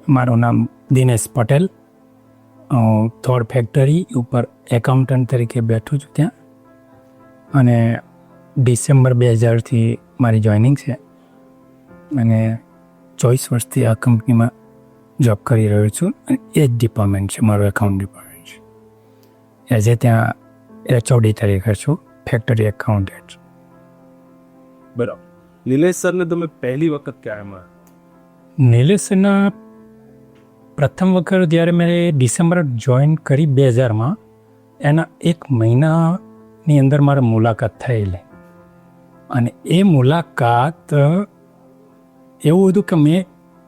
મારું નામ દિનેશ પટેલ. થોડ ફેક્ટરી ઉપર એકાઉન્ટન્ટ તરીકે બેઠું છું ત્યાં, અને ડિસેમ્બર 2000થી મારી જોઈનિંગ છે, અને 24 વર્ષથી આ કંપનીમાં જોબ કરી રહ્યો છું. અને એ જ ડિપાર્ટમેન્ટ છે મારું, એકાઉન્ટ ડિપાર્ટમેન્ટ છે. એઝ એ ત્યાં HOD તરીકે છું, ફેક્ટરી એકાઉન્ટન્ટ. બરાબર. નિલેશ સરને તમે પહેલી વખત ક્યારે મળ્યા? નિલેશના પ્રથમ વખત જ્યારે મેં ડિસેમ્બર જોઈન કરી 2000માં, એના 1 મહિનાની અંદર મારે મુલાકાત થયેલી. અને એ મુલાકાત એવું હતું કે મેં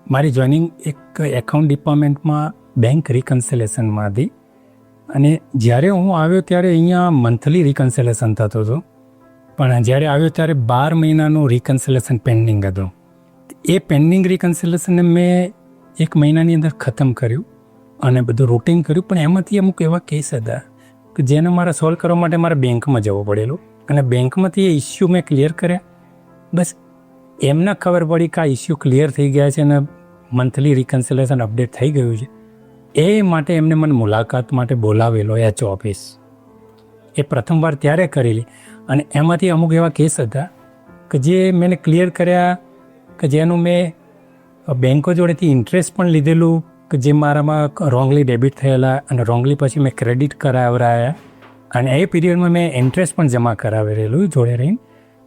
મારી જોઈનિંગ એક એકાઉન્ટ ડિપાર્ટમેન્ટમાં બેંક રિકન્સિલેશનમાં હતી. અને જ્યારે હું આવ્યો ત્યારે અહીંયા મંથલી રિકન્સિલેશન થતું હતું, પણ જ્યારે આવ્યો ત્યારે 12 મહિનાનું રિકન્સિલેશન પેન્ડિંગ હતું. એ પેન્ડિંગ રિકન્સિલેશનને મેં 1 મહિનાની અંદર ખતમ કર્યું અને બધું રૂટિન કર્યું. પણ એમાંથી અમુક એવા કેસ હતા કે જેને મારે સોલ્વ કરવા માટે મારે બેંકમાં જવું પડેલું, અને બેંકમાંથી એ ઇસ્યુ મેં ક્લિયર કર્યા. બસ એમને ખબર પડી કે આ ઇસ્યુ ક્લિયર થઈ ગયા છે અને મંથલી રિકન્સિલેશન અપડેટ થઈ ગયું છે. એ માટે એમને મને મુલાકાત માટે બોલાવેલો HO ઓફિસ. એ પ્રથમવાર ત્યારે કરેલી. અને એમાંથી અમુક એવા કેસ હતા કે જે મેં ક્લિયર કર્યા, કે જેનું મેં બેંકો જોડેથી ઇન્ટરેસ્ટ પણ લીધેલું, કે જે મારામાં રોંગલી ડેબિટ થયેલા અને રોંગલી પછી મેં ક્રેડિટ કરાવરાયા. અને એ પીરિયડમાં મેં ઇન્ટરેસ્ટ પણ જમા કરાવેલું જોડે રહીને.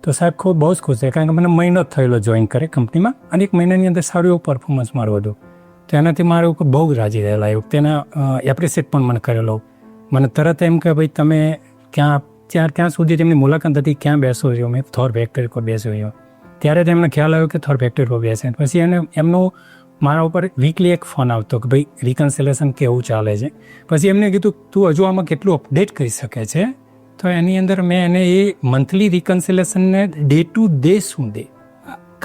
તો સાહેબ ખૂબ બહુ જ ખુશ છે, કારણ કે મને મહિનો જ થયેલો જોઈન કરે કંપનીમાં, અને 1 મહિનાની અંદર સારું એવું પરફોર્મન્સ મારું હતું. તો એનાથી મારા ઉપર બહુ જ રાજી રહેલા. એ વખતે એના એપ્રિસિએટ પણ મને કરેલો. મને તરત એમ કે ભાઈ તમે ક્યાં સુધી તેમની મુલાકાત હતી, ક્યાં બેસો છો? મેં થોર ફેક્ટરી પર બેસ્યો છો. ત્યારે તેમને ખ્યાલ આવ્યો કે થોર ફેક્ટરી પર બેસે. પછી એમનો મારા ઉપર વીકલી એક ફોન આવતો કે ભાઈ રિકન્સિલેશન કેવું ચાલે છે. પછી એમને કીધું તું હજુ આમાં કેટલું અપડેટ કરી શકે છે. તો એની અંદર મેં એને એ મંથલી રિકન્સિલેશનને ડે ટુ ડે સુધી,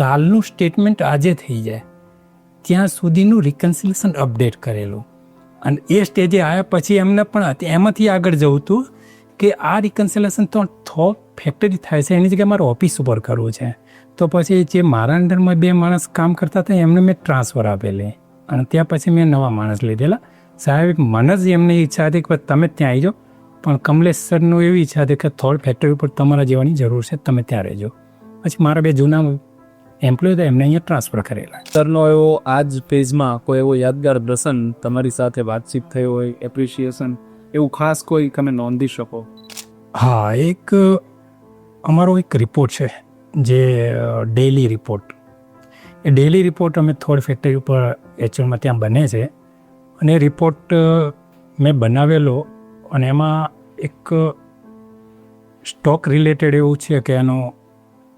કાલનું સ્ટેટમેન્ટ આજે થઈ જાય ત્યાં સુધીનું રિકન્સિલેશન અપડેટ કરેલું. અને એ સ્ટેજે આવ્યા પછી એમને પણ એમાંથી આગળ જવું હતું કે આ રિકન્સિલેશન તો થોર ફેક્ટરી થાય છે, એની જગ્યાએ મારે ઓફિસ ઉપર કરવું છે. તો પછી જે મારા અંડરમાં 2 માણસ કામ કરતા હતા એમને મેં ટ્રાન્સફર આપેલી, અને ત્યાં પછી મેં નવા માણસ લીધેલા. સાહેબ મને જ એમની ઈચ્છા હતી કે તમે ત્યાં આવી જાઓ, પણ કમલેશ સરનું એવી ઈચ્છા હતી કે થોડ ફેક્ટરી ઉપર તમારા જેવાની જરૂર છે, તમે ત્યાં રહેજો. પછી મારા 2 જૂના એમ્પ્લોય હતા એમને અહીંયા ટ્રાન્સફર કરેલા. સરનો એવો આ જ ફેઝમાં કોઈ એવો યાદગાર પ્રસંગ તમારી સાથે વાતચીત થઈ હોય, એપ્રિશિએશન એવું ખાસ કોઈ તમે નોંધી શકો? હા, એક અમારો એક રિપોર્ટ છે, જે ડેલી રિપોર્ટ. એ ડેલી રિપોર્ટ અમે થોડ ફેક્ટરી ઉપર HOમાં ત્યાં બને છે. અને એ રિપોર્ટ મેં બનાવેલો, અને એમાં એક સ્ટોક રિલેટેડ એવું છે કે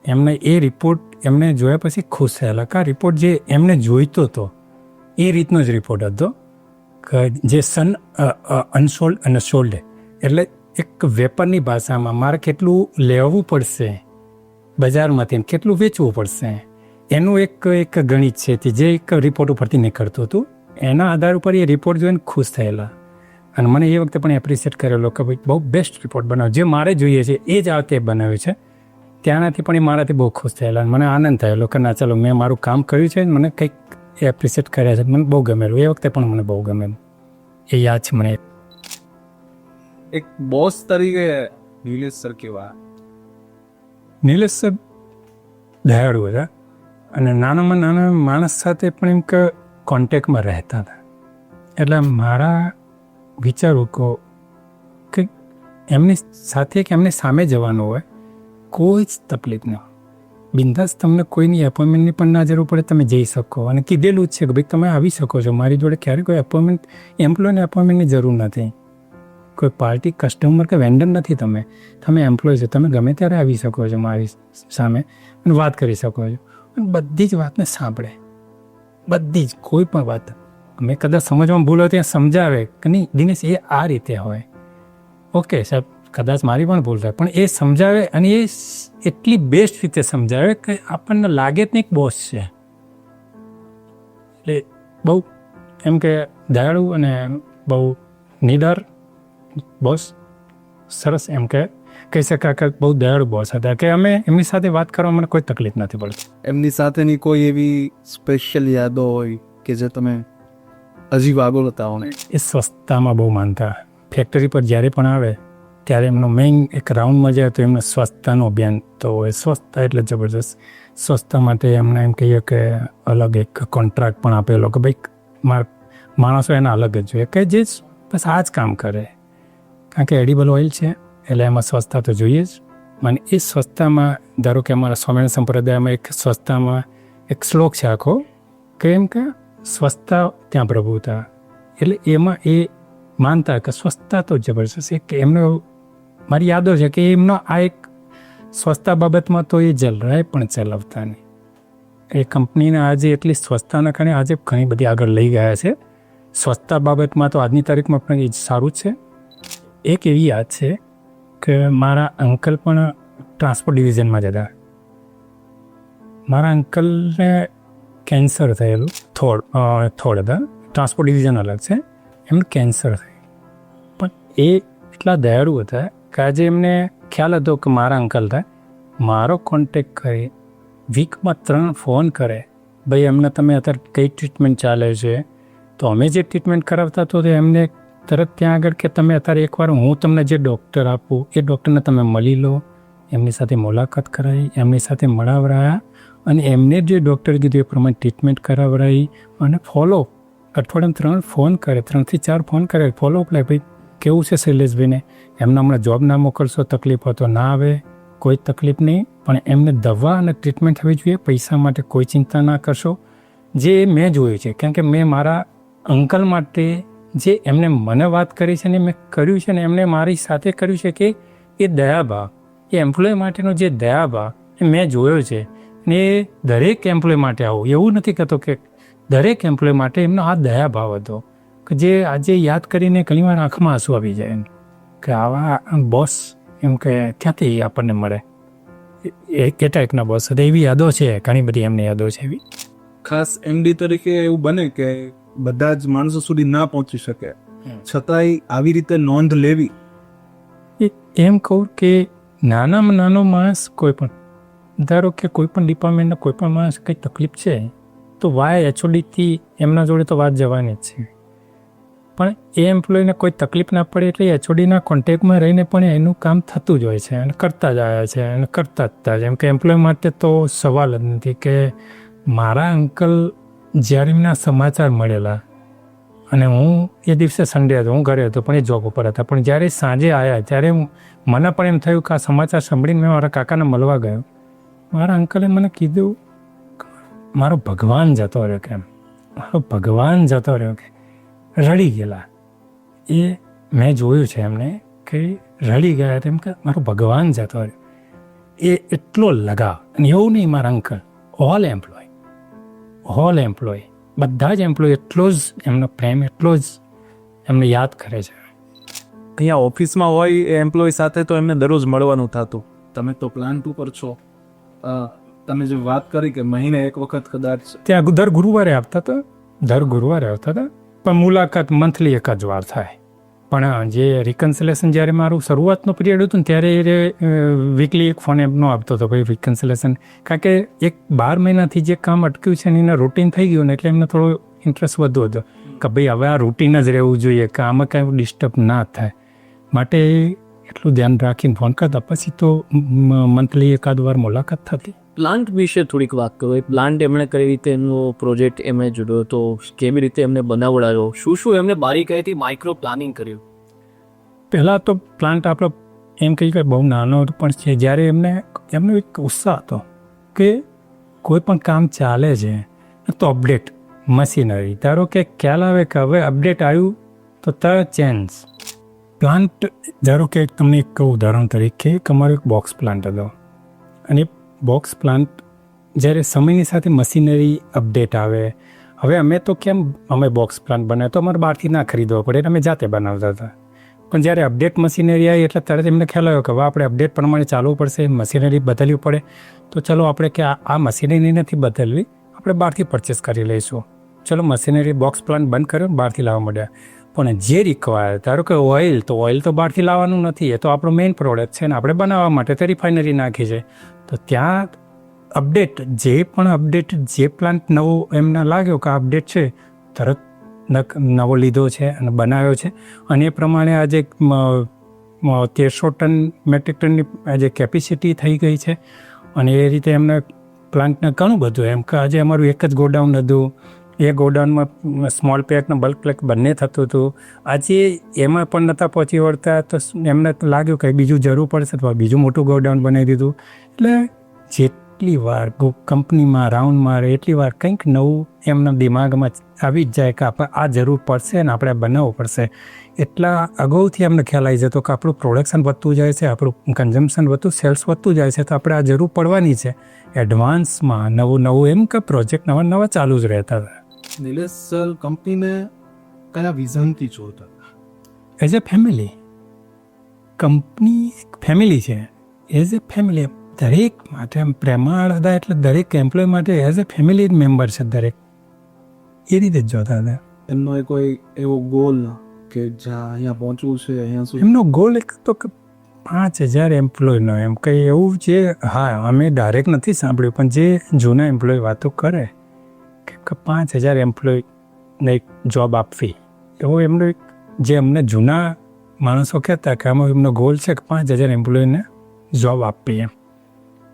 એમને એ રિપોર્ટ એમને જોયા પછી ખુશ થયેલા. કે આ રિપોર્ટ જે એમને જોઈતો હતો એ રીતનો જ રિપોર્ટ હતો, કે જે અનસોલ્ડ અને સોલ્ડ, એટલે એક વેપારની ભાષામાં મારે કેટલું લેવું પડશે બજારમાંથી, કેટલું વેચવું પડશે, એનું એક ગણિત છે જે એક રિપોર્ટ ઉપરથી નીકળતું હતું. એના આધાર ઉપર એ રિપોર્ટ જોઈને ખુશ થયેલા. અને મને એ વખતે પણ એપ્રિશિએટ કરેલો કે ભાઈ બહુ બેસ્ટ રિપોર્ટ બનાવ્યો, જે મારે જોઈએ છે એ જ આ તે બનાવ્યું છે. ત્યાંનાથી પણ એ મારાથી બહુ ખુશ થયેલા. મને આનંદ થયેલો કે ના ચાલો મેં મારું કામ કર્યું છે, મને કંઈક એપ્રિશિએટ કર્યા છે. મને બહુ ગમેલું, એ વખતે પણ મને બહુ ગમેલું, એ યાદ છે મને. એક બોસ તરીકે નિલેશ સર કેવા? નિલેશ સર દયાળુ હતા, અને નાનામાં નાના માણસ સાથે પણ એમ કે કોન્ટેક્ટમાં રહેતા હતા. એટલે મારા વિચારું કે એમની સાથે કે એમની સામે જવાનું હોય, કોઈ જ તકલીફ ન હોય, બિંદાસ તમને કોઈની એપોઇન્ટમેન્ટની પણ ના જરૂર પડે, તમે જઈ શકો. અને કીધેલું જ છે કે ભાઈ તમે આવી શકો છો મારી જોડે, ક્યારેય કોઈ એપોઇન્ટમેન્ટ, એમ્પ્લોયને એપોઇન્ટમેન્ટની જરૂર નથી. કોઈ પાર્ટી, કસ્ટમર કે વેન્ડર નથી, તમે એમ્પ્લોય છો. તમે ગમે ત્યારે આવી શકો છો મારી સામે અને વાત કરી શકો છો. અને બધી જ વાતને સાંભળે, બધી જ, કોઈ પણ વાત. અમે કદાચ સમજવામાં ભૂલ હોય ત્યાં સમજાવે કે નહીં દિનેશ એ આ રીતે હોય, ઓકે સાહેબ કદાચ મારી પણ ભૂલ થાય, પણ એ સમજાવે. અને એ એટલી બેસ્ટ રીતે સમજાવે કે આપણને લાગે જ નહીં એક બોસ છે. એટલે બહુ એમ કે દયાળુ અને બહુ નિડર બોસ, સરસ એમ કે કહી શકાય કે બહુ દયાળુ બોસ હતા, કે અમે એમની સાથે વાત કરવા મને કોઈ તકલીફ નથી પડતી. એમની સાથેની કોઈ એવી સ્પેશિયલ યાદો હોય કે જે તમે અજીબ આગળતાઓને. એ સ્વસ્થતામાં બહુ માનતા. ફેક્ટરી પર જ્યારે પણ આવે ત્યારે એમનો મેઇન એક રાઉન્ડમાં જાય તો એમને સ્વચ્છતાનું અભિયાન તો એ સ્વચ્છતા એટલે જબરદસ્ત. સ્વચ્છતા માટે એમણે એમ કહીએ કે અલગ એક કોન્ટ્રાક્ટ પણ આપેલો કે ભાઈ માણસો એના અલગ જ જોઈએ કે જે બસ આ જ કામ કરે, કારણ કે એડિબલ ઓઇલ છે એટલે એમાં સ્વચ્છતા તો જોઈએ જ. અને એ સ્વચ્છતામાં ધારો કે અમારા સ્વામિનારાયણ સંપ્રદાયમાં એક સ્વચ્છતામાં એક શ્લોક છે આખો, કેમ કે સ્વચ્છતા ત્યાં પ્રભુતા. એટલે એમાં એ માનતા કે સ્વચ્છતા તો જબરજસ્ત. એક એમનો મારી યાદો છે કે એમનો આ એક સ્વચ્છતા બાબતમાં તો એ જલરાય પણ ચલાવતા નહીં. એ કંપનીને આજે એટલી સ્વચ્છતાના કારણે આજે ઘણી બધી આગળ લઈ ગયા છે. સ્વચ્છતા બાબતમાં તો આજની તારીખમાં પણ એ સારું જ છે. એક એવી યાદ છે કે મારા અંકલ પણ ટ્રાન્સપોર્ટ ડિવિઝનમાં જતા. મારા અંકલને કેન્સર થયેલું, થોડ હતા, ટ્રાન્સપોર્ટ ડિવિઝન અલગ છે, એમને કેન્સર થયું. પણ એ એટલા દયાળુ હતા કે આજે એમને ખ્યાલ હતો કે મારા અંકલ થાય, મારો કોન્ટેક કરી વીકમાં 3 ફોન કરે, ભાઈ એમને તમે અત્યારે કઈ ટ્રીટમેન્ટ ચાલે છે. તો અમે જે ટ્રીટમેન્ટ કરાવતા તો એમને તરત ત્યાં આગળ કે તમે અત્યારે એકવાર હું તમને જે ડૉક્ટર આપું એ ડૉક્ટરને તમે મળી લો. એમની સાથે મુલાકાત કરાવી, એમની સાથે મળાવરાયા અને એમને જે ડૉક્ટર કીધું એ પ્રમાણે ટ્રીટમેન્ટ કરાવરાઈ અને ફોલો. અઠવાડિયામાં 3 ફોન કરે, 3 થી 4 ફોન કરે, ફોલોઅપ લે. ભાઈ કેવું છે શૈલેષભાઈને, એમને હમણાં જોબ ના મોકલશો, તકલીફ હોય તો ના આવે, કોઈ તકલીફ નહીં, પણ એમને દવા અને ટ્રીટમેન્ટ થવી જોઈએ, પૈસા માટે કોઈ ચિંતા ના કરશો. જે મેં જોયું છે, કેમ કે મેં મારા અંકલ માટે જે એમને મને વાત કરી છે ને મેં કર્યું છે ને એમને મારી સાથે કર્યું છે કે એ દયાભાવ, એ એમ્પ્લોય માટેનો જે દયાભાવ એ મેં જોયો છે. ને એ દરેક એમ્પ્લોય માટે આવું, એવું નથી કહેતો કે દરેક એમ્પ્લોય માટે એમનો આ દયાભાવ હતો કે જે આજે યાદ કરીને ઘણીવાર આંખમાં આંસુ આવી જાય એમ કે આવા બોસ એમ કે ક્યાંથી આપણને મળે. એ કે ટાઈપના બોસ હતા. એવી યાદો છે, ઘણી બધી એમની યાદો છે એવી. ખાસ એમડી તરીકે એવું બને કે બધા જ માણસો સુધી ના પહોંચી શકે, છતાંય આવી રીતે નોંધ લેવી. એમ કહું કે નાનામાં નાનો માણસ કોઈ પણ, ધારો કે કોઈ પણ ડિપાર્ટમેન્ટનો કોઈ પણ માણસ કંઈ તકલીફ છે તો વાય એચઓડીથી એમના જોડે તો વાત જવાની જ છે. પણ એ એમ્પ્લોયને કોઈ તકલીફ ના પડે એટલે એચઓડીના કોન્ટેક્ટમાં રહીને પણ એનું કામ થતું જ હોય છે અને કરતા જ આવ્યા છે અને કરતા જ હતા. જેમ કે એમ્પ્લોય માટે તો સવાલ જ નથી કે મારા અંકલ જ્યારે એમના સમાચાર મળેલા અને હું એ દિવસે સન્ડે હતો, હું ઘરે હતો પણ એ જોબ ઉપર હતા, પણ જ્યારે સાંજે આવ્યા ત્યારે મને પણ એમ થયું કે આ સમાચાર સાંભળીને મેં મારા કાકાને મળવા ગયો. મારા અંકલે મને કીધું મારો ભગવાન જતો રહ્યો, કેમ મારો ભગવાન જતો રહ્યો, કે રડી ગયેલા. એ મેં જોયું છે એમને કે રડી ગયા તેમ કે મારો ભગવાન જતો રહ્યો. એ એટલો લગાવ. અને એવું નહીં મારા અંકલ, હોલ એમ્પ્લોય બધા જ એમ્પ્લોય એટલો જ એમનો પ્રેમ, એટલો જ એમને યાદ કરે છે. અહીંયા ઓફિસમાં હોય એ એમ્પ્લોય સાથે તો એમને દરરોજ મળવાનું થતું. તમે તો પ્લાન્ટ ઉપર છો, તમે જે વાત કરી કે મહિને એક વખત કદાચ ત્યાં દર ગુરુવારે આવતા હતા, પણ મુલાકાત મંથલી એક જ વાર થાય. પણ જે રિકન્સિલેશન જ્યારે મારું શરૂઆતનો પિરિયડ હતું ને ત્યારે વીકલી એક ફોન એમનો આપતો હતો ભાઈ રિકન્સિલેશન, કારણ કે એક 12 મહિનાથી જે કામ અટક્યું છે ને એના રૂટીન થઈ ગયું ને એટલે એમને થોડો ઇન્ટરેસ્ટ વધુ હતો કે ભાઈ હવે આ રૂટીન જ રહેવું જોઈએ કે આમાં કાંઈ ડિસ્ટર્બ ના થાય. માટે એટલું ધ્યાન રાખીને ફોન કરતા. પછી તો મંથલી એકાદ વાર મુલાકાત થતી. પ્લાન્ટ વિશે થોડીક વાત કરો. એ પ્લાન્ટ એમણે કઈ રીતે એમનો પ્રોજેક્ટ એમણે જોડ્યો હતો, કેવી રીતે એમને બનાવડાયો, શું એમને બારીકાઈથી માઇક્રો પ્લાનિંગ કર્યું? પહેલાં તો પ્લાન્ટ આપણો એમ કહી કે બહુ નાનો હતો, પણ છે જ્યારે એમનો એક ઉત્સાહ હતો કે કોઈ પણ કામ ચાલે છે તો અપડેટ મશીનરી, ધારો કે ખ્યાલ આવે કે હવે અપડેટ આવ્યું તો તરત ચેન્જ. પ્લાન્ટ ધારો કે તમને એક ઉદાહરણ તરીકે અમારો એક બોક્સ પ્લાન્ટ હતો અને બોક્સ પ્લાન્ટ જ્યારે સમયની સાથે મશીનરી અપડેટ આવે. હવે અમે તો કેમ અમે બોક્સ પ્લાન્ટ બનાવ્યો તો અમારે બહારથી ના ખરીદવો પડે, અમે જાતે બનાવતા હતા. પણ જ્યારે અપડેટ મશીનરી આવી એટલે તરત એમને ખ્યાલ આવ્યો કે હવે આપણે અપડેટ પ્રમાણે ચાલવું પડશે, મશીનરી બદલવી પડે. તો ચલો આપણે કે આ મશીનરી નથી બદલવી, આપણે બહારથી પરચેસ કરી લઈશું. ચલો મશીનરી બોક્સ પ્લાન્ટ બંધ કર્યો, બહારથી લાવવા માંડ્યા. પણ જે રિક્વાયર, ધારો કે ઓઇલ તો બહારથી લાવવાનું નથી, એ તો આપણો મેઇન પ્રોડક્ટ છે ને આપણે બનાવવા માટે તો રિફાઇનરી નાખી છે. તો ત્યાં અપડેટ જે પ્લાન્ટ નવો એમને લાગ્યો કે આ અપડેટ છે, તરત નવો લીધો છે અને બનાવ્યો છે અને એ પ્રમાણે આજે 1300 ટન મેટ્રિક ટનની આજે કેપેસિટી થઈ ગઈ છે અને એ રીતે એમને પ્લાન્ટને ઘણું બધું એમ કે આજે અમારું એક જ ગોડાઉન હતું, એ ગોડાઉનમાં સ્મોલ પેક ને બલ્ક પેક બંને થતું હતું. આજે એમાં પણ નહોતા પહોંચી વળતા તો એમને લાગ્યું કે બીજું જરૂર પડશે તો બીજું મોટું ગોડાઉન બનાવી દીધું. એટલે જેટલી વાર કંપનીમાં રાઉન્ડ મારે એટલી વાર કંઈક નવું એમના દિમાગમાં આવી જ જાય કે આપણે આ જરૂર પડશે ને આપણે બનાવવું પડશે. એટલા અગાઉથી એમને ખ્યાલ આવી જતો કે આપણું પ્રોડક્શન વધતું જાય છે, આપણું કન્ઝમ્પશન વધતું, સેલ્સ વધતું જાય છે તો આપણે આ જરૂર પડવાની છે. એડવાન્સમાં નવું એમ કે પ્રોજેક્ટ નવા ચાલુ જ રહેતા હતા. નિલેશ સર કંપનીને કયા વિઝનથી જોતા? એઝ એ ફેમિલી, કંપની એક ફેમિલી છે. એઝ એ ફેમિલી દરેક માટે એમ પ્રેમાળ હતા, એટલે દરેક એમ્પ્લોય માટે એઝ એ ફેમિલી મેમ્બર છે દરેક, એ રીતે જ જોતા હતા. એમનો કોઈ એવો ગોલ કે જ્યાં અહીંયા પહોંચવું છે, અહીંયા સુધી? એમનો ગોલ એક હતો કે 5000 એમ્પ્લોયનો, એમ કંઈ એવું જે, હા અમે ડાયરેક્ટ નથી સાંભળ્યું પણ જે જૂના એમ્પ્લોય વાતો કરે કે 5000 એમ્પ્લોયને એક જોબ આપવી, એવો એમનો એક જે અમને જૂના માણસો કહેતા કે આમાં એમનો ગોલ છે કે 5000 એમ્પ્લોયને જોબ આપવી એમ.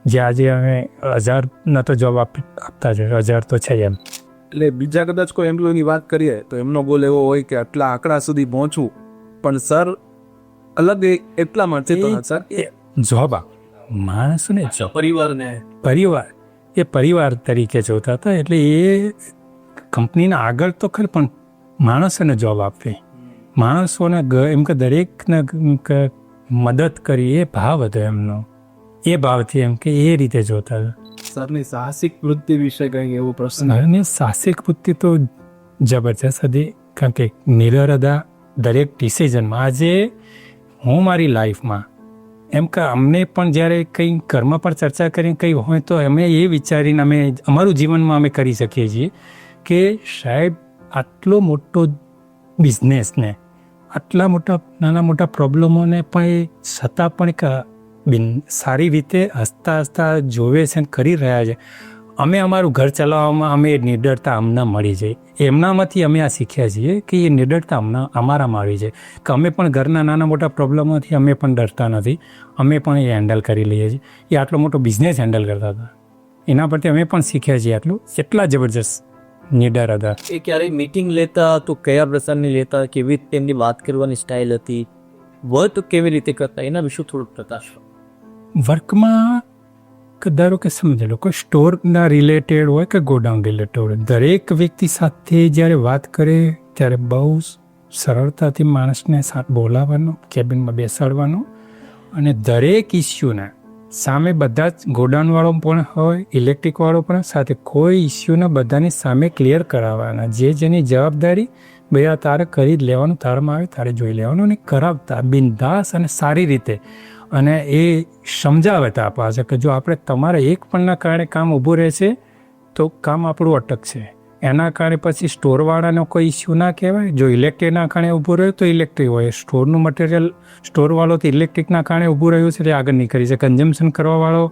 જે આજે અમે 1000 તો જોબ આપતા છે, 1000 તો છે એમ. એટલે બીજા કદાચ કોઈ એમ્પ્લોયની વાત કરીએ તો એમનો ગોલ એવો હોય કે આટલા આંકડા સુધી પહોંચવું, પણ સર અલગ એટલા માટે તો સર એ જોબ માણસોને પરિવાર એ પરિવાર તરીકે જોતા હતા. એટલે એ કંપનીના આગળ તો ખરી પણ માણસોને જોબ આપવી, માણસોને એમ કે દરેકને મદદ કરી, એ ભાવ હતો એમનો. એ ભાવથી એમ કે એ રીતે જોતા હતા. સરની સાહસિક વૃત્તિ વિશે કંઈક એવો પ્રશ્ન? અને સાહસિક વૃત્તિ તો જબરજસ્ત હતી, કારણ કે નિડર હતા દરેક ડિસિઝનમાં. આજે હું મારી લાઈફમાં એમ કે અમને પણ જ્યારે કંઈ કર્મ પર ચર્ચા કરીને કંઈ હોય તો અમે એ વિચારીને અમે અમારું જીવનમાં અમે કરી શકીએ છીએ કે સાહેબ આટલો મોટો બિઝનેસને, આટલા નાના મોટા પ્રોબ્લેમોને પણ એ છતાં પણ સારી રીતે હસતા જોવે છે અને કરી રહ્યા છે. અમે અમારું ઘર ચલાવવામાં અમે નિડરતા અમને મળી જાય. એમનામાંથી અમે આ શીખ્યા છીએ કે એ નિડરતા અમારામાં આવી છે કે અમે પણ ઘરના નાના મોટા પ્રોબ્લેમોથી અમે પણ ડરતા નથી, અમે પણ એ હેન્ડલ કરી લઈએ છીએ. એ આટલો મોટો બિઝનેસ હેન્ડલ કરતા હતા, એના પરથી અમે પણ શીખ્યા છીએ આટલું. એટલા જબરજસ્ત નિડર હતા. એ ક્યારેય મીટિંગ લેતા તો કયા પ્રકારની લેતા, કેવી રીતે તેમની વાત કરવાની સ્ટાઇલ હતી, વર્ક કેવી રીતે કરતા, એના વિશે થોડુંક પ્રકાશ. વર્કમાં ધારો કે સમજી લો કોઈ સ્ટોરના રિલેટેડ હોય કે ગોડાઉન રિલેટેડ હોય, દરેક વ્યક્તિ સાથે જ્યારે વાત કરે ત્યારે બહુ સરળતાથી માણસને સાથે બોલાવવાનો, કેબિનમાં બેસાડવાનો અને દરેક ઇસ્યુના સામે બધા જ ગોડાઉનવાળો પણ હોય, ઇલેક્ટ્રિકવાળો પણ, સાથે કોઈ ઇસ્યુના બધાની સામે ક્લિયર કરાવવાના. જેની જવાબદારી ભાઈ તારે કરી જ લેવાનું, તારામાં આવે તારે જોઈ લેવાનું અને કરાવતા બિંદાસ અને સારી રીતે. અને એ સમજાવે હતા પાછા કે જો આપણે તમારે એક પણના કારણે કામ ઊભું રહેશે તો કામ આપણું અટકશે. એના કારણે પછી સ્ટોરવાળાનો કોઈ ઇસ્યુ ના કહેવાય. જો ઇલેક્ટ્રિકના કારણે ઊભું રહ્યું તો ઇલેક્ટ્રિક હોય, સ્ટોરનું મટીરિયલ સ્ટોરવાળો તો ઇલેક્ટ્રિકના કારણે ઊભું રહ્યું છે તે આગળ નહીં કરી શકે. કન્ઝમ્પશન કરવાવાળો,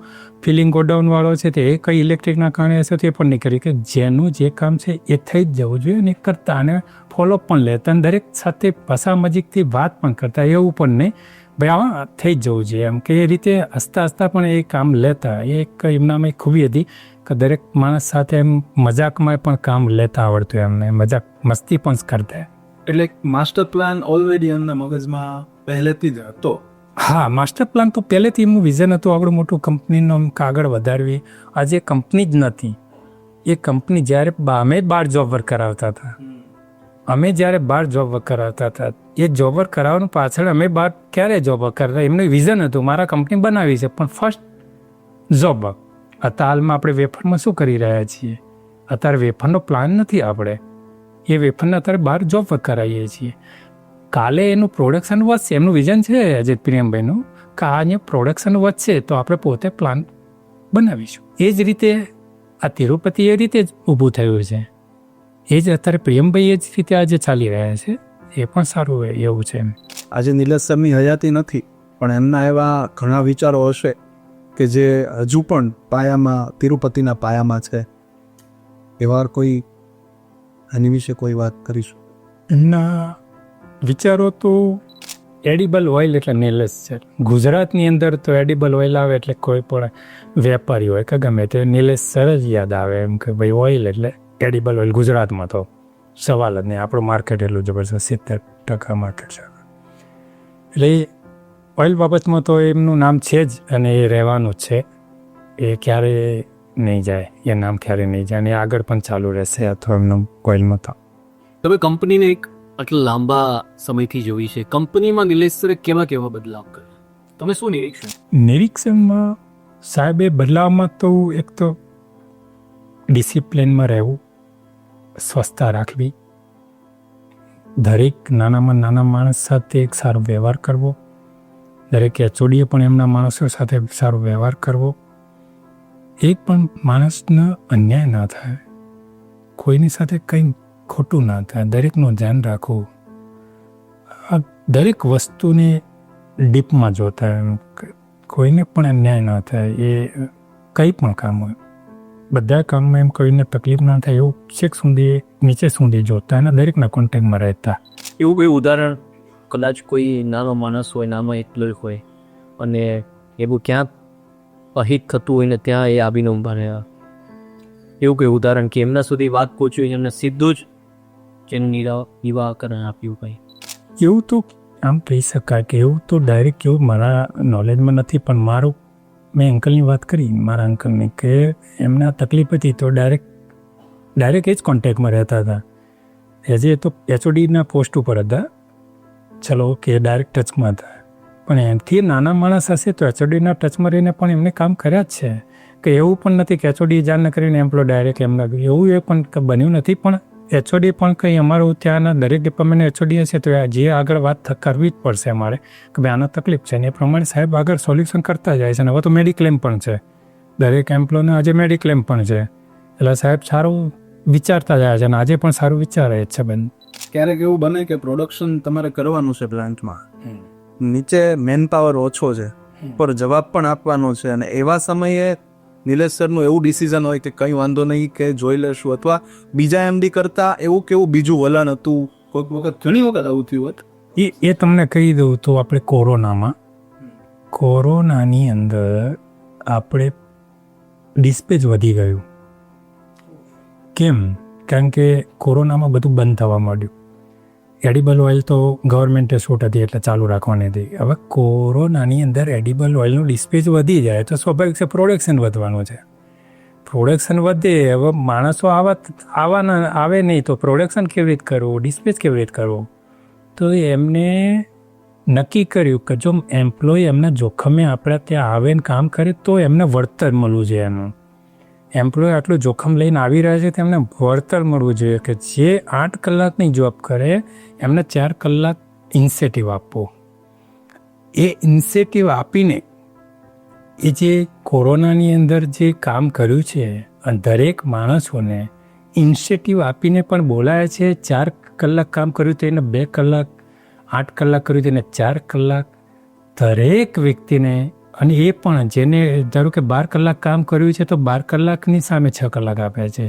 ફિલિંગ ગોડાઉનવાળો છે તે કંઈ ઇલેક્ટ્રિકના કારણે હશે તો એ પણ નહીં કરી કે જેનું જે કામ છે એ થઈ જ જવું જોઈએ અને કરતા અને ફોલોઅપ પણ લેતા અને દરેક સાથે ભાષામજીકથી વાત પણ કરતા. એવું પણ નહીં ભાઈ હા થઈ જ જવું જોઈએ એમ કે એ રીતે હસતા પણ એ કામ લેતા. એ એક એમનામાં એક ખૂબી હતી કે દરેક માણસ સાથે એમ મજાકમાં પણ કામ લેતા આવડતું એમને, મજાક મસ્તી પણ કરતા. એટલે માસ્ટર પ્લાન ઓલરેડી એમના મગજમાં પહેલેથી જ હતો? હા, માસ્ટર પ્લાન તો પહેલેથી એમનું વિઝન હતું આવડું મોટું કંપનીનું આગળ વધારવી. આજે કંપની જ નથી, એ કંપની જ્યારે અમે બહાર જોબ વર્ક કરાવતા હતા, અમે જ્યારે બહાર જોબ વર્ક કરાવતા હતા, એ જોબ વર્ક કરાવવાનું પાછળ અમે બહાર ક્યારે જોબ વર્ક કરતા, એમનું વિઝન હતું મારા કંપની બનાવી છે પણ ફર્સ્ટ જોબ વર્ક. અત્યારે હાલમાં આપણે વેફરમાં શું કરી રહ્યા છીએ, અત્યારે વેફરનો પ્લાન નથી, આપણે એ વેફરને અત્યારે બહાર જોબ વર્ક કરાવીએ છીએ. કાલે એનું પ્રોડક્શન વધશે, એમનું વિઝન છે અજીત પ્રિયમભાઈનું કે આ અહીંયા પ્રોડક્શન વધશે તો આપણે પોતે પ્લાન બનાવીશું. એ જ રીતે આ તિરુપતિ એ રીતે જ ઊભું થયું છે. એ જ અત્યારે પ્રિયમભાઈ એ જ રીતે આજે ચાલી રહ્યા છે. એ પણ સારું હોય એવું છે. આજે નિલેશ સરની હયાતી નથી પણ એમના એવા ઘણા વિચારો હશે કે જે હજુ પણ પાયામાં, તિરુપતિના પાયામાં છે. એવા કોઈ આની વિશે કોઈ વાત કરીશું? એમના વિચારો તો એડિબલ ઓઇલ એટલે નિલેશ છે. ગુજરાતની અંદર તો એડિબલ ઓઇલ આવે એટલે કોઈ પણ વેપારી હોય કે ગમે તે નિલેશ સર જ યાદ આવે એમ કે ભાઈ ઓઇલ એટલે એડિબલ ઓઇલ. ગુજરાતમાં તો સવાલ જ નહીં, આપણું માર્કેટ એટલું જબરજસ્ત 70% માર્કેટ છે. એટલે ઓઇલ બાબતમાં તો એમનું નામ છે જ અને એ રહેવાનું જ છે. એ ક્યારે નહીં જાય, એ નામ ક્યારે નહીં જાય અને એ આગળ પણ ચાલુ રહેશે અથવા એમનું ઓઇલમાં તો. તમે કંપનીને એક આટલા લાંબા સમયથી જોઈ છે, કંપનીમાં નિલેશ સરે કેવા કેવા બદલાવ કર્યા, તમે શું નિરીક્ષણ? નિરીક્ષણમાં સાહેબે બદલાવમાં તો એક તો ડિસિપ્લિનમાં રહેવું, સ્વચ્છતા રાખવી, દરેક નાનામાં નાના માણસ સાથે એક સારો વ્યવહાર કરવો, દરેક એચઓડીએ પણ એમના માણસો સાથે સારો વ્યવહાર કરવો, એક પણ માણસને અન્યાય ના થાય, કોઈની સાથે કંઈ ખોટું ના થાય, દરેકનું ધ્યાન રાખવું, આ દરેક વસ્તુને ડીપમાં જોતા એમ કોઈને પણ અન્યાય ના થાય. એ કંઈ પણ કામ હોય બધા કામમાં એમ કોઈને તકલીફ ના થાય એવું છેક સુધી નીચે સુધી જોતા અને દરેકના કોન્ટેક્ટમાં રહેતા. એવું કોઈ ઉદાહરણ, કદાચ કોઈ નાનો માણસ હોય, નાનો એકલો હોય અને એવું ક્યાંક અહિત થતું હોય ને ત્યાં એ આવીને ઊભા રહ્યા, એવું કોઈ ઉદાહરણ કે એમના સુધી વાત પહોંચી એમને સીધું જ જેનું નિરાકરણ આપ્યું કંઈ? એવું તો આમ કહી શકાય કે એવું તો ડાયરેક્ટ એવું મારા નોલેજમાં નથી, પણ મારું મેં અંકલની વાત કરી, મારા અંકલની, કે એમના તકલીફ હતી તો ડાયરેક્ટ એ જ કોન્ટેક્ટમાં રહેતા હતા. હજી તો એચઓડીના પોસ્ટ ઉપર હતા, ચલો કે ડાયરેક્ટ ટચમાં હતા, પણ એનાથી નાના માણસ હશે તો એચઓડીના ટચમાં રહીને પણ એમને કામ કર્યા જ છે. કે એવું પણ નથી કે એચઓડી જાણ ન કરીને એમ્પ્લોય ડાયરેક્ટ એમના એવું એ પણ બન્યું નથી. પણ એચઓડી પણ કંઈ અમારું ત્યાંના દરેક ડિપાર્ટમેન્ટના એચઓડી હશે તો જે આગળ વાત કરવી જ પડશે અમારે કે ભાઈ આનો તકલીફ છે ને એ પ્રમાણે સાહેબ આગળ સોલ્યુશન કરતા જાય છે. અને હવે તો મેડિક્લેમ પણ છે, દરેક એમ્પ્લોયને આજે મેડિક્લેમ પણ છે, એટલે સાહેબ સારું વિચારતા જાય છે અને આજે પણ સારું વિચારે જ છે. બેન ક્યારેક એવું બને કે પ્રોડક્શન તમારે કરવાનું છે પ્લાન્ટમાં, નીચે મેન પાવર ઓછો છે પર જવાબ પણ આપવાનો છે, અને એવા સમયે નિલેશ સરનું એવું ડિસિઝન હોય કે કંઈ વાંધો નહીં કે જોઈ લેશું, અથવા બીજા એમડી કરતા એવું કેવું બીજું વલણ હતું? કોઈક વખત ઘણી વખત આવું થયું હોત. એ તમને કહી દઉં તો આપણે કોરોનાની અંદર આપણે ડિસ્પેચ વધી ગયું. કેમ? કારણ કે કોરોનામાં બધું બંધ થવા માંડ્યું. એડિબલ ઓઇલ તો ગવર્મેન્ટે છૂટ હતી એટલે ચાલુ રાખવાની હતી. હવે કોરોનાની અંદર એડિબલ ઓઇલનું ડિસ્પેચ વધી જાય તો સ્વાભાવિક છે પ્રોડક્શન વધવાનું છે. પ્રોડક્શન વધે, હવે માણસો આવે નહીં તો પ્રોડક્શન કેવી રીતે કરવું, ડિસ્પેચ કેવી રીતે કરવું? તો એમને નક્કી કર્યું કે જો એમ્પ્લોય એમના જોખમે આપણે ત્યાં આવે ને કામ કરે તો એમને વળતર મળવું જોઈએ. એનું એમ્પ્લોય આટલું જોખમ લઈને આવી રહ્યા છે તેમને વળતર મળવું જોઈએ કે જે 8 કલાકની જોબ કરે એમને 4 કલાક ઇન્સેન્ટિવ આપવો. એ ઇન્સેન્ટિવ આપીને એ જે કોરોનાની અંદર જે કામ કર્યું છે અને દરેક માણસોને ઇન્સેન્ટિવ આપીને પણ બોલાય છે. 4 કલાક કામ કર્યું તો એને 2 કલાક, 8 કલાક કર્યું તો એને 4 કલાક, દરેક વ્યક્તિને. અને એ પણ જેને ધારો કે 12 કલાક કામ કર્યું છે તો 12 કલાકની સામે 6 કલાક આપ્યા છે.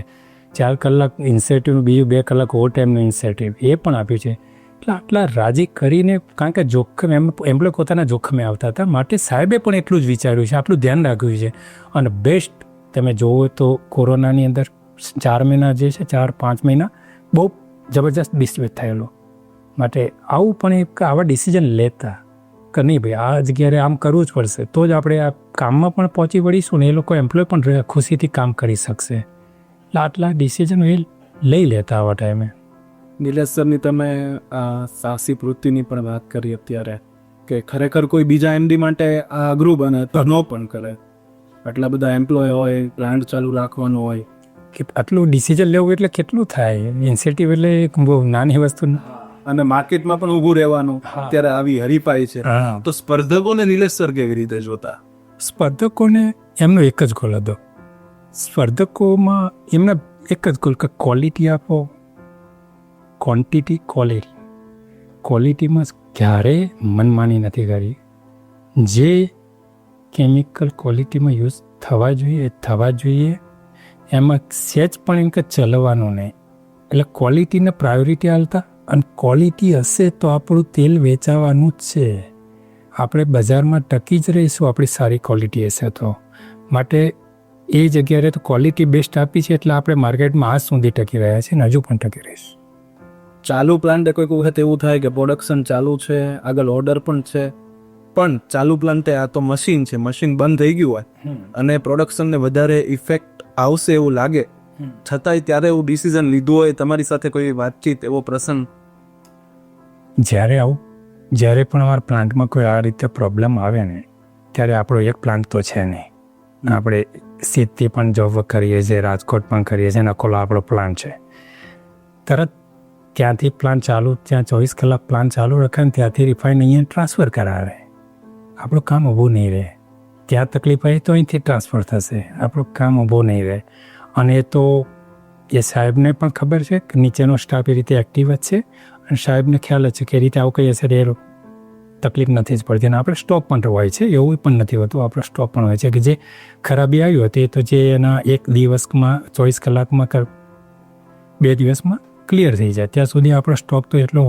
4 કલાક ઇન્સેન્ટિવનું, બીજું 2 કલાક ઓવર ટાઈમનું ઇન્સેન્ટિવ એ પણ આપ્યું છે. એટલે આટલા રાજી કરીને, કારણ કે જોખમ એમ્પ્લોય પોતાના જોખમે આવતા હતા, માટે સાહેબે પણ એટલું જ વિચાર્યું છે, આટલું ધ્યાન રાખ્યું છે. અને બેસ્ટ તમે જોવો તો કોરોનાની અંદર 4 મહિના જે છે, 4-5 મહિના બહુ જબરજસ્ત ડિસ્પેચ થયેલો. માટે આવું પણ એક આવા ડિસિઝન લેતા કે નહીં ભાઈ આ જગ્યાએ આમ કરવું જ પડશે તો જ આપણે આ કામમાં પણ પહોંચી વળીશું ને એ લોકો એમ્પ્લોય પણ ખુશીથી કામ કરી શકશે. એટલે આટલા ડિસિઝનો એ લઈ લેતા આવા ટાઈમે. નિલેશ સરની તમે સાહસી વૃત્તિની પણ વાત કરી અત્યારે, કે ખરેખર કોઈ બીજા એમડી માટે આ અઘરું બને તો ન પણ કરે. આટલા બધા એમ્પ્લોય હોય, પ્લાન્ટ ચાલુ રાખવાનું હોય, કે આટલું ડિસિઝન લેવું એટલે કેટલું થાય? ઇન્સેન્ટિવ એટલે એક બહુ નાની વસ્તુ, અને માર્કેટમાં પણ ઊભું રહેવાનું. અત્યારે આવી હરીફાઈ છે તો સ્પર્ધકોને નિલેશ સર કેવી રીતે જોતા? સ્પર્ધકોને એમનો એક જ ગોલ હતો. સ્પર્ધકોમાં એમના એક જ ગોલ કે ક્વોલિટી આપો, ક્વોન્ટિટી, ક્વોલિટી. ક્વોલિટીમાં ક્યારેય મનમાની નથી કરી. જે કેમિકલ ક્વોલિટીમાં યુઝ થવા જોઈએ એમાં સહેજ પણ એમ કે ચલવાનું નહીં. એટલે ક્વોલિટીને પ્રાયોરિટી આપતા અને ક્વોલિટી હશે તો આપણું તેલ વેચાવાનું જ છે. આપણે બજારમાં ટકી જ રહીશું આપણી સારી ક્વોલિટી હશે તો. માટે એ જગ્યાએ તો ક્વોલિટી બેસ્ટ આપી છે એટલે આપણે માર્કેટમાં આજ સુધી ટકી રહ્યા છીએ અને હજુ પણ ટકી રહીશું. ચાલુ પ્લાન્ટે કોઈક વખત એવું થાય કે પ્રોડક્શન ચાલુ છે, આગળ ઓર્ડર પણ છે, પણ ચાલુ પ્લાન્ટે આ તો મશીન છે, મશીન બંધ થઈ ગયું હોય અને પ્રોડક્શનને વધારે ઇફેક્ટ આવશે એવું લાગે, છતાંય ત્યારે એવું ડિસિઝન લીધું હોય, તમારી સાથે કોઈ વાતચીત, એવો પ્રસંગ? જ્યારે પણ અમારા પ્લાન્ટમાં કોઈ આ રીતે પ્રોબ્લેમ આવે ને ત્યારે આપણો એક પ્લાન્ટ તો છે નહીં. આપણે સિદ્ધથી પણ જોબ કરીએ છીએ, રાજકોટ પણ કરીએ છીએ, અકોલા આપણો પ્લાન્ટ છે. તરત ત્યાંથી પ્લાન્ટ ચાલુ, ત્યાં 24 કલાક પ્લાન્ટ ચાલુ રાખે ને ત્યાંથી રિફાઇન અહીંયા ટ્રાન્સફર કરાવે. આપણું કામ ઊભું નહીં રહે. ત્યાં તકલીફ આવી તો અહીંથી ટ્રાન્સફર થશે, આપણું કામ ઊભું નહીં રહે. અને એ તો એ સાહેબને પણ ખબર છે કે નીચેનો સ્ટાફ એ રીતે એક્ટિવ જ છે અને સાહેબને ખ્યાલ જ છે કે એ રીતે આવું કહીએ છે એ તકલીફ નથી જ પડતી. અને આપણે સ્ટોક પણ હોય છે, એવું પણ નથી હોતું. આપણો સ્ટોક પણ હોય છે કે જે ખરાબી આવી હતી તો જે એના 1 દિવસમાં 24 કલાકમાં 2 દિવસમાં ક્લિયર થઈ જાય ત્યાં સુધી આપણો સ્ટોક તો એટલો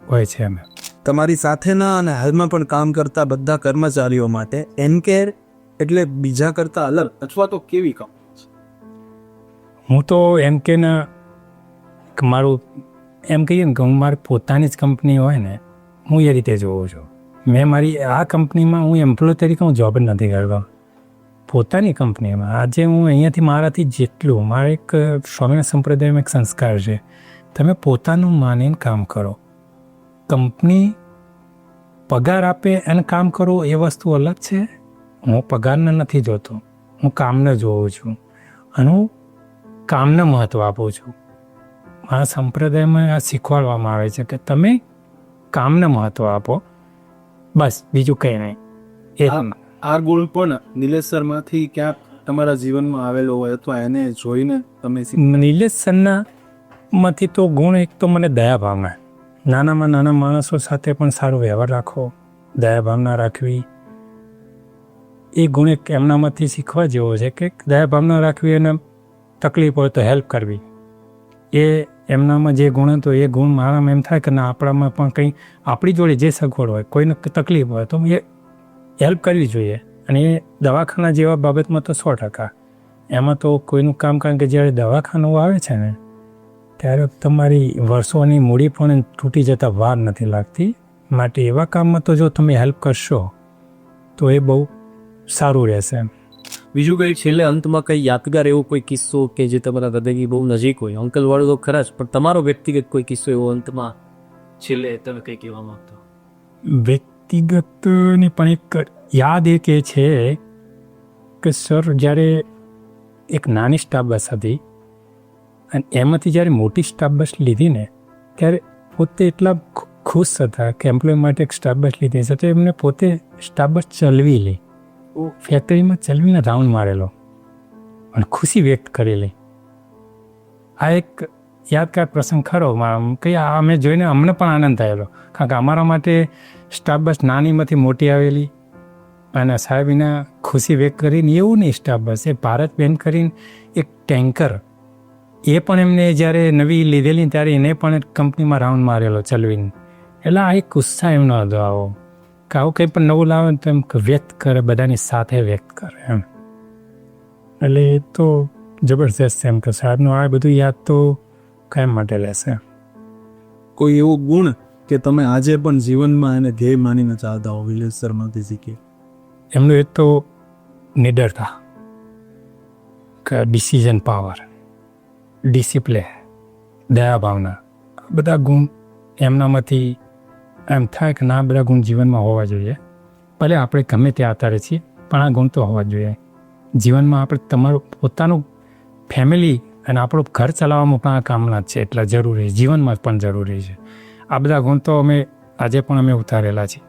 હોય છે. અમે તમારી સાથેના અને હાલમાં પણ કામ કરતા બધા કર્મચારીઓ માટે એનકેર એટલે બીજા કરતા અલગ અથવા તો કેવી કંપની છે? હું તો એમ કે મારું એમ કહીએ ને કે હું મારી પોતાની જ કંપની હોય ને, હું એ રીતે જોઉં છું. મેં મારી આ કંપનીમાં હું એમ્પ્લોય તરીકે હું જોબ જ નથી કરતો. પોતાની કંપનીમાં આજે હું અહીંયાથી મારાથી જેટલું, મારે એક સ્વામિનારાયણ સંપ્રદાયમાં એક સંસ્કાર છે, તમે પોતાનું માનીને કામ કરો. કંપની પગાર આપે અને કામ કરો એ વસ્તુ અલગ છે. હું પગારને નથી જોતો, હું કામને જોઉં છું અને હું કામને મહત્ત્વ આપું છું. મારા સંપ્રદાયમાં આ શીખવાડવામાં આવે છે કે તમે કામને મહત્ત્વ આપો, બસ, બીજું કંઈ નહીં. એ આ ગુણ પણ નિલેશ સરમાંથી ક્યાંક તમારા જીવનમાં આવેલો હોય અથવા એને જોઈને તમે નિલેશ સરના માંથી તો ગુણ એક તો મને દયા ભાવના, નાનામાં નાના માણસો સાથે પણ સારો વ્યવહાર રાખવો, દયા ભાવના રાખવી, એ ગુણ એક એમનામાંથી શીખવા જેવો છે કે દયા ભાવના રાખવી અને તકલીફ હોય તો હેલ્પ કરવી. એ એમનામાં જે ગુણ હતો એ ગુણ મારામાં એમ થાય કે ના, આપણામાં પણ કંઈ આપણી જોડે જે સગવડ હોય, કોઈને તકલીફ હોય તો એ હેલ્પ કરવી જોઈએ. અને એ દવાખાના જેવા બાબતમાં તો 100%. એમાં તો કોઈનું કામ, કારણ કે જ્યારે દવાખાનું આવે છે ને ત્યારે તમારી વર્ષોની મૂડી પણ તૂટી જતાં વાર નથી લાગતી. માટે એવા કામમાં તો જો તમે હેલ્પ કરશો તો એ બહુ સારું રહેશે. બીજું કંઈ છેલ્લે અંતમાં કંઈ યાદગાર એવો કોઈ કિસ્સો કે જે તમારા હૃદયની બહુ નજીક હોય? અંકલ વાળું તો ખરા જ, પણ તમારો વ્યક્તિગત કોઈ કિસ્સો એવો અંતમાં છેલ્લે તમે કંઈ કહેવા માંગતો? વ્યક્તિગતની પણ એક યાદ એક એ છે કે સર જ્યારે એક નાની સ્ટાફ બસ હતી અને એમાંથી જ્યારે મોટી સ્ટાફ બસ લીધી ને ત્યારે પોતે એટલા ખુશ હતા કે એમ્પ્લોય માટે એક સ્ટાફ બસ લીધી છે તો એમને પોતે સ્ટાફ બસ ચલાવી લે, ફેક્ટરીમાં ચલાવીને રાઉન્ડ મારેલો અને ખુશી વ્યક્ત કરેલી. આ એક યાદગાર પ્રસંગ ખરો કે અમે જોઈને અમને પણ આનંદ થયેલો, કારણ કે અમારા માટે સ્ટાફ બસ નાનીમાંથી મોટી આવેલી અને સાહેબીના ખુશી વ્યક્ત કરીને. એવું નહીં સ્ટાફ બસ, એ ભારત બેન કરીને એક ટેન્કર, એ પણ એમને જ્યારે નવી લીધેલી ત્યારે એને પણ કંપનીમાં રાઉન્ડ મારેલો ચલવીને. એટલે આ એક ઉત્સાહ એમનો હતો આવો કે આવું કંઈ પણ નવું લાવે તો એમ વ્યક્ત કરે, બધાની સાથે વ્યક્ત કરે એમ. એટલે એ તો જબરદસ્ત એમ કે સાહેબનું આ બધું યાદ તો કાયમ માટે રહેશે. કોઈ એવો ગુણ કે તમે આજે પણ જીવનમાં એને ધ્યેય માનીને ચાલતા હો નિલેશ સરમાંથી શીખી? એમનું એક તો નિડરતા, કે ડિસિઝન પાવર, ડિસિપ્લિન, દયા ભાવના, આ બધા ગુણ એમનામાંથી એમ થાય કે ના, બધા ગુણ જીવનમાં હોવા જોઈએ. ભલે આપણે ગમે ત્યાં આધારે છીએ પણ આ ગુણ તો હોવા જોઈએ જીવનમાં. આપણે તમારું પોતાનું ફેમિલી અને આપણું ઘર ચલાવવામાં પણ આ કામના જ છે, એટલા જરૂરી, જીવનમાં પણ જરૂરી છે. આ બધા ગુણ તો અમે આજે પણ અમે ઉતારેલા છીએ.